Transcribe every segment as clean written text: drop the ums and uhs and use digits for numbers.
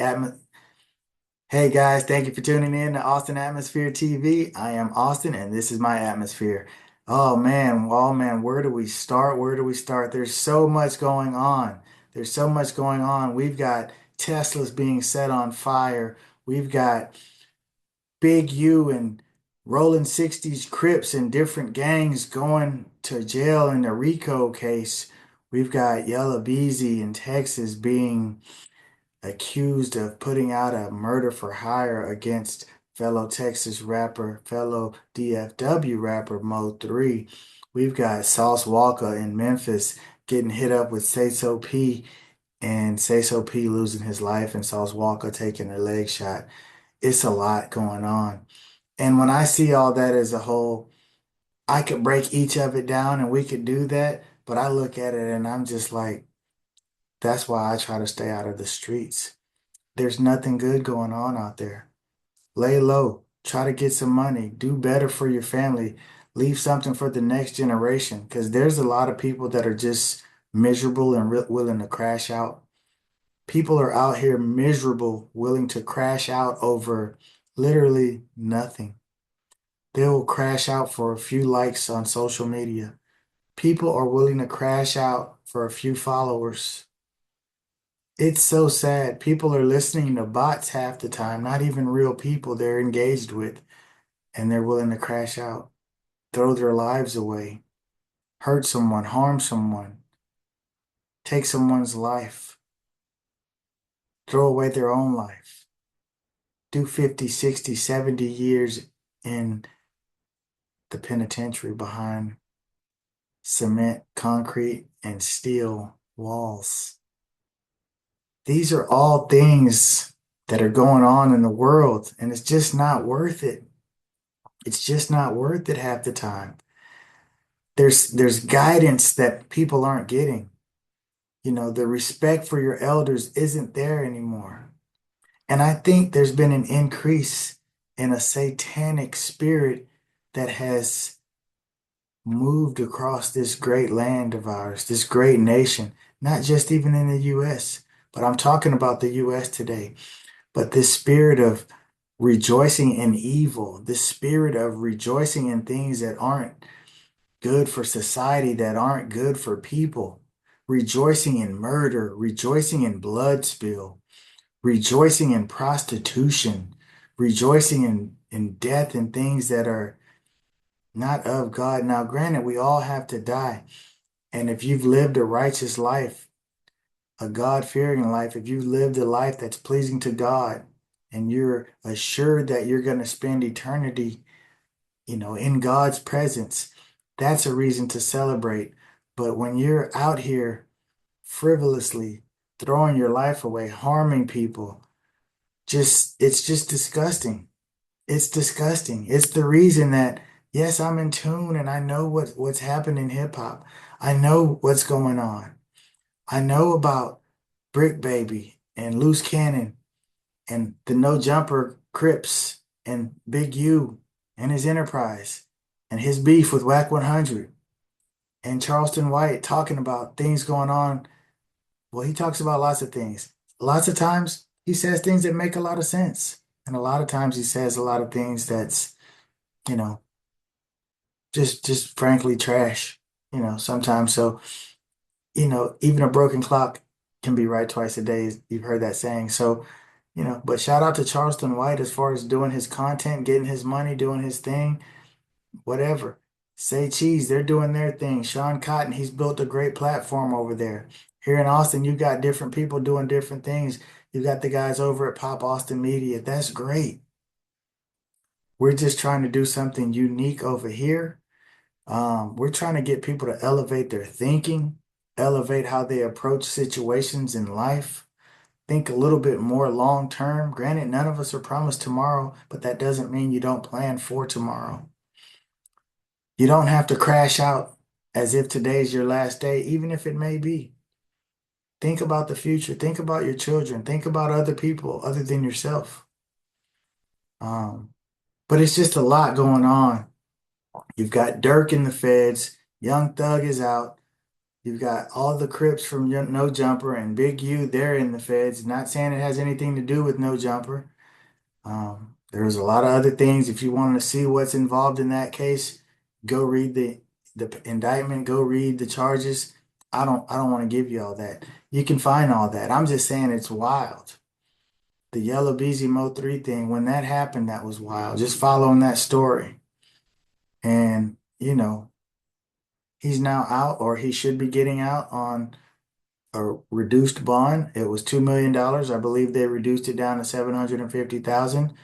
Atmo- Hey guys, thank you for tuning in to Austin Atmosphere TV. I am Austin and this is my atmosphere. Oh man, where do we start? Where do we start? There's so much going on. There's so much going on. We've got Teslas being set on fire. We've got Big U and Rolling 60s Crips and different gangs going to jail in the RICO case. We've got Yella Beezy in Texas being accused of putting out a murder for hire against fellow Texas rapper, fellow DFW rapper Mo 3. We've got Sauce Walka in Memphis getting hit up with Say So P and Say So P losing his life and Sauce Walka taking a leg shot. It's a lot going on. And when I see all that as a whole, I could break each of it down and we could do that. But I look at it and I'm just like, that's why I try to stay out of the streets. There's nothing good going on out there. Lay low, try to get some money, do better for your family, leave something for the next generation. Because there's a lot of people that are just miserable and willing to crash out. People are out here miserable, willing to crash out over literally nothing. They will crash out for a few likes on social media. People are willing to crash out for a few followers. It's so sad. People are listening to bots half the time, not even real people they're engaged with, and they're willing to crash out, throw their lives away, hurt someone, harm someone, take someone's life, throw away their own life, do 50, 60, 70 years in the penitentiary behind cement, concrete, and steel walls. These are all things that are going on in the world, and it's just not worth it. It's just not worth it half the time. There's guidance that people aren't getting. You know, the respect for your elders isn't there anymore. And I think there's been an increase in a satanic spirit that has moved across this great land of ours, this great nation, not just even in the US, but I'm talking about the US today. But this spirit of rejoicing in evil, this spirit of rejoicing in things that aren't good for society, that aren't good for people, rejoicing in murder, rejoicing in blood spill, rejoicing in prostitution, rejoicing in death and things that are not of God. Now, granted, we all have to die. And if you've lived a righteous life, a God-fearing life, if you've lived a life that's pleasing to God, and you're assured that you're going to spend eternity, in God's presence, that's a reason to celebrate. But when you're out here frivolously throwing your life away, harming people, it's just disgusting. It's disgusting. It's the reason that yes, I'm in tune and I know what's happened in hip hop. I know what's going on. I know about Brick Baby and Loose Cannon and the No Jumper Crips and Big U and his enterprise and his beef with Whack 100 and Charleston White talking about things going on. Well, he talks about lots of things. Lots of times he says things that make a lot of sense. And a lot of times he says a lot of things that's, you know, just frankly trash, sometimes. So, even a broken clock can be right twice a day. You've heard that saying. So, but shout out to Charleston White as far as doing his content, getting his money, doing his thing, whatever. Say Cheese, they're doing their thing. Sean Cotton, he's built a great platform over there. Here in Austin, you got different people doing different things. You got the guys over at Pop Austin Media. That's great. We're just trying to do something unique over here. We're trying to get people to elevate their thinking, elevate how they approach situations in life, think a little bit more long term. Granted, none of us are promised tomorrow, but that doesn't mean you don't plan for tomorrow. You don't have to crash out as if today's your last day, even if it may be. Think about the future. Think about your children. Think about other people other than yourself. Um, but it's just a lot going on. You've got Dirk in the feds. Young Thug is out. You've got all the Crips from No Jumper and Big U, they're in the feds. Not saying it has anything to do with No Jumper. There's a lot of other things. If you want to see what's involved in that case, go read the indictment, go read the charges. I don't want to give you all that. You can find all that. I'm just saying it's wild. The Yellow Beezy Mo 3 thing, when that happened, that was wild. Just following that story. And, he's now out, or he should be getting out on a reduced bond. It was $2 million. I believe they reduced it down to 750,000.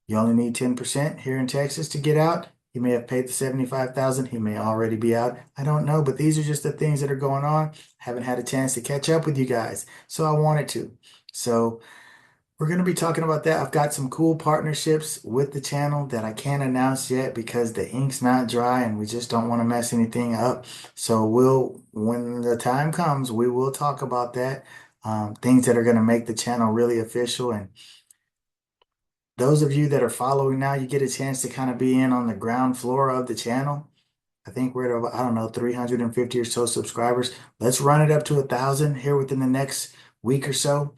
You only need 10% here in Texas to get out. He may have paid the 75,000. He may already be out. I don't know, but these are just the things that are going on. Haven't had a chance to catch up with you guys, so I wanted to. So we're going to be talking about that. I've got some cool partnerships with the channel that I can't announce yet because the ink's not dry and we just don't want to mess anything up. So when the time comes, we will talk about that. Things that are going to make the channel really official. And those of you that are following now, you get a chance to kind of be in on the ground floor of the channel. I think we're at, I don't know, 350 or so subscribers. Let's run it up to 1,000 here within the next week or so,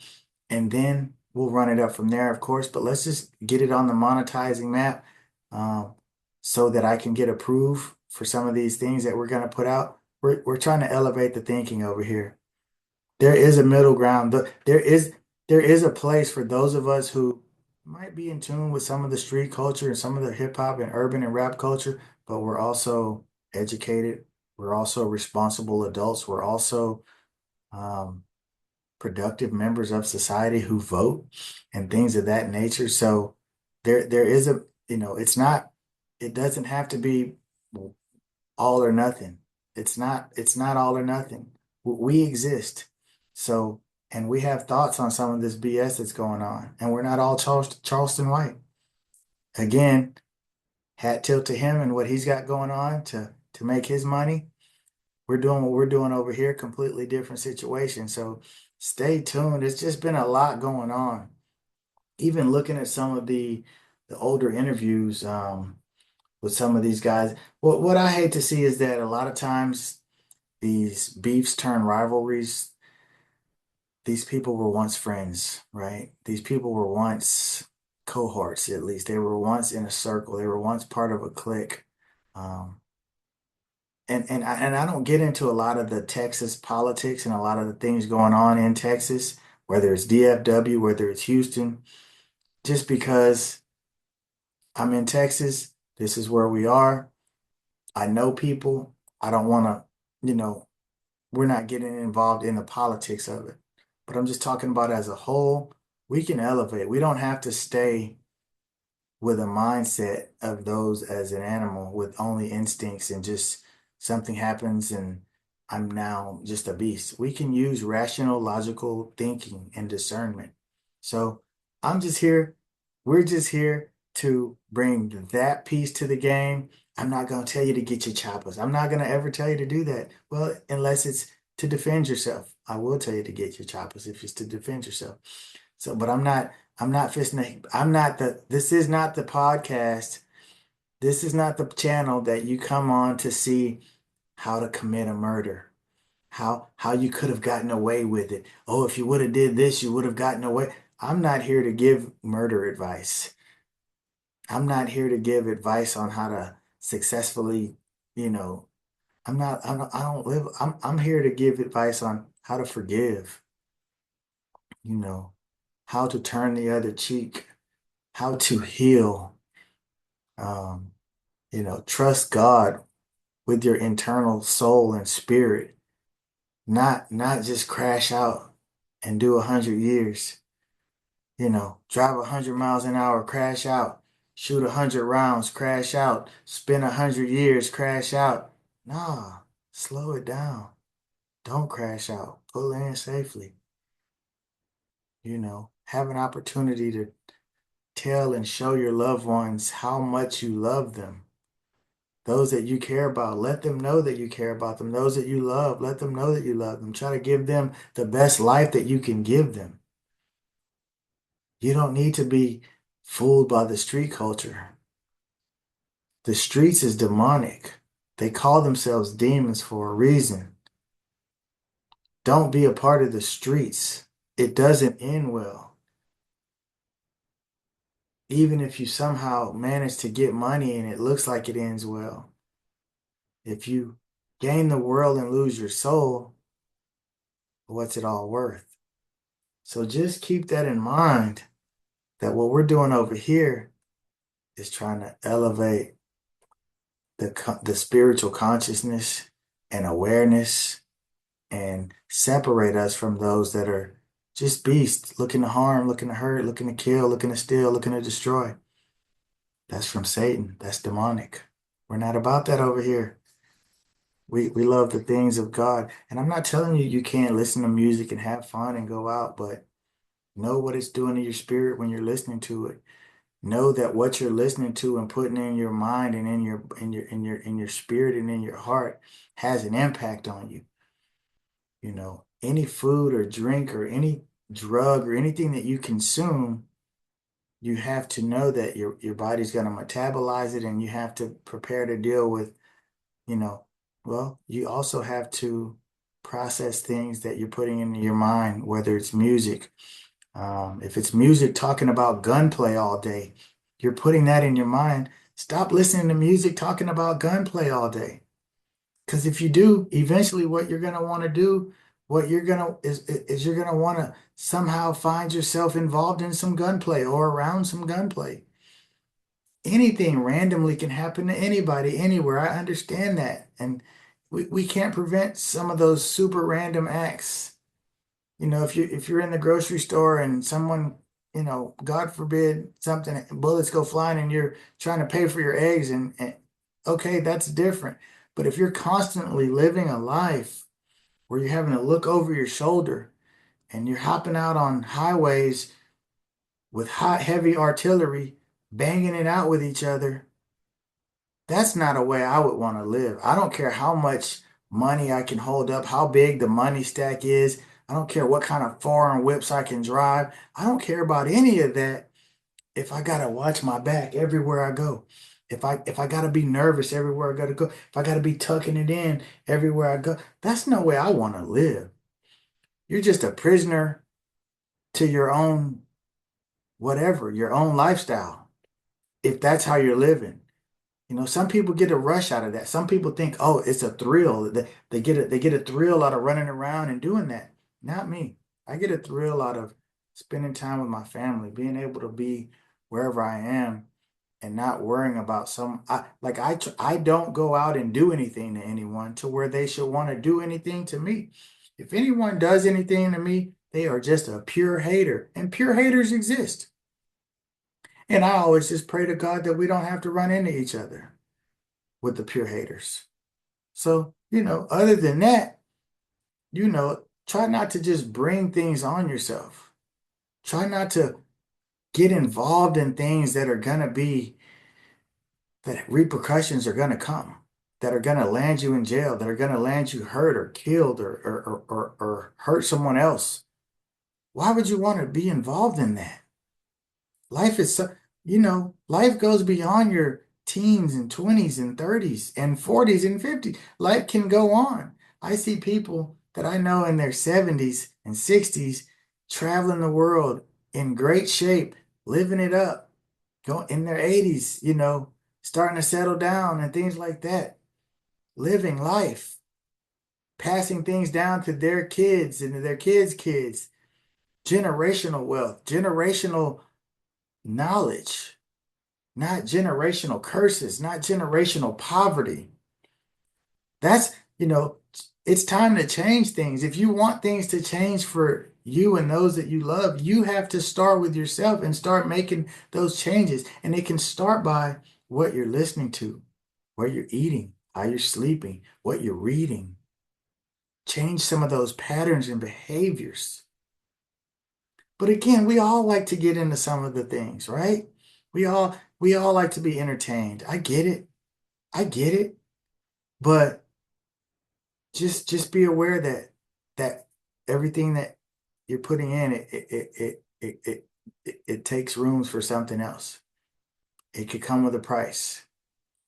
and then we'll run it up from there, of course. But let's just get it on the monetizing map, um, so that I can get approved for some of these things that we're going to put out. We're trying to elevate the thinking over here. There is a middle ground. There is a place for those of us who might be in tune with some of the street culture and some of the hip hop and urban and rap culture, but we're also educated. We're also responsible adults. We're also um, productive members of society who vote and things of that nature. So there is it doesn't have to be all or nothing. It's not all or nothing. We exist. So, and we have thoughts on some of this BS that's going on. And we're not all Charleston White. Again, hat tilt to him and what he's got going on to make his money. We're doing what we're doing over here, completely different situation. So stay tuned. It's just been a lot going on. Even looking at some of the older interviews, with some of these guys. What I hate to see is that a lot of times these beefs turn rivalries. These people were once friends, right? These people were once cohorts, at least. They were once in a circle. They were once part of a clique. Um, and I don't get into a lot of the Texas politics and a lot of the things going on in Texas, whether it's DFW, whether it's Houston, just because I'm in Texas. This is where we are. I know people. I don't want to, you know, we're not getting involved in the politics of it. But I'm just talking about as a whole, we can elevate. We don't have to stay with a mindset of those as an animal with only instincts and just something happens and I'm now just a beast. We can use rational, logical thinking and discernment. So I'm just here, we're just here to bring that piece to the game. I'm not going to tell you to get your choppers. I'm not going to ever tell you to do that. Well, unless it's to defend yourself. I will tell you to get your choppers if it's to defend yourself. So, but I'm not fisting. This is not the podcast. This is not the channel that you come on to see how to commit a murder. How you could have gotten away with it. Oh, if you would have did this, you would have gotten away. I'm not here to give murder advice. I'm not here to give advice on how to successfully, you know, I don't live, I'm here to give advice on how to forgive, you know, how to turn the other cheek, how to heal. Um, trust God with your internal soul and spirit, not just crash out and do 100 years. Drive 100 miles an hour, crash out, shoot 100 rounds, crash out, spend 100 years, crash out. Nah, slow it down. Don't crash out. Pull in safely. Have an opportunity to tell and show your loved ones how much you love them. Those that you care about, let them know that you care about them. Those that you love, let them know that you love them. Try to give them the best life that you can give them. You don't need to be fooled by the street culture. The streets is demonic. They call themselves demons for a reason. Don't be a part of the streets. It doesn't end well. Even if you somehow manage to get money and it looks like it ends well, if you gain the world and lose your soul, what's it all worth? So just keep that in mind that what we're doing over here is trying to elevate the spiritual consciousness and awareness and separate us from those that are just beasts looking to harm, looking to hurt, looking to kill, looking to steal, looking to destroy. That's from Satan. That's demonic. We're not about that over here. We love the things of God. And I'm not telling you you can't listen to music and have fun and go out, but know what it's doing to your spirit when you're listening to it. Know that what you're listening to and putting in your mind and in your spirit and in your heart has an impact on you. You know, any food or drink or any drug or anything that you consume, you have to know that your body's going to metabolize it and you have to prepare to deal with, you know, well, you also have to process things that you're putting into your mind, whether it's music. If it's music talking about gunplay all day, you're putting that in your mind. Stop listening to music talking about gunplay all day. Because if you do, eventually what you're gonna want to do, what you're gonna is you're gonna want to somehow find yourself involved in some gunplay or around some gunplay. Anything randomly can happen to anybody, anywhere. I understand that. And we can't prevent some of those super random acts. You know, if you're in the grocery store and someone, God forbid something, bullets go flying and you're trying to pay for your eggs and okay, that's different. But if you're constantly living a life where you're having to look over your shoulder and you're hopping out on highways with hot, heavy artillery, banging it out with each other, that's not a way I would want to live. I don't care how much money I can hold up, how big the money stack is. I don't care what kind of foreign whips I can drive. I don't care about any of that if I gotta watch my back everywhere I go. If I gotta be nervous everywhere I gotta go, if I gotta be tucking it in everywhere I go, that's no way I want to live. You're just a prisoner to your own whatever, your own lifestyle, if that's how you're living. Some people get a rush out of that. Some people think, oh, it's a thrill. They get a thrill out of running around and doing that. Not me. I get a thrill out of spending time with my family, being able to be wherever I am and not worrying about I don't go out and do anything to anyone to where they should want to do anything to me. If anyone does anything to me, they are just a pure hater, and pure haters exist. And I always just pray to God that we don't have to run into each other with the pure haters. So, other than that, try not to just bring things on yourself. Try not to get involved in things that are going to be, that repercussions are going to come, that are going to land you in jail, that are going to land you hurt or killed or hurt someone else. Why would you want to be involved in that? Life is so, life goes beyond your teens and 20s and 30s and 40s and 50s. Life can go on. I see people that I know in their 70s and 60s traveling the world in great shape, living it up, going in their 80s, starting to settle down and things like that, living life, passing things down to their kids and to their kids' kids, generational wealth, generational knowledge. Not generational curses, not generational poverty. That's, it's time to change things. If you want things to change for you and those that you love, you have to start with yourself and start making those changes. And it can start by what you're listening to, what you're eating, how you're sleeping, what you're reading. Change some of those patterns and behaviors. But again, we all like to get into some of the things, right? We all like to be entertained. I get it. I get it. But just be aware that everything that you're putting in it takes rooms for something else. It could come with a price.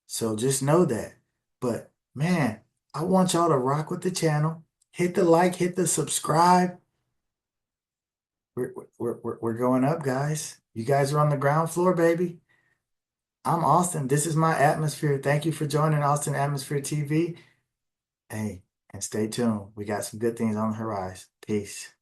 So just know that. But man, I want y'all to rock with the channel. Hit the like, hit the subscribe. We're going up, guys. You guys are on the ground floor, baby. I'm Austin. This is my atmosphere. Thank you for joining Austin Atmosphere TV. Hey, and stay tuned. We got some good things on the horizon. Peace.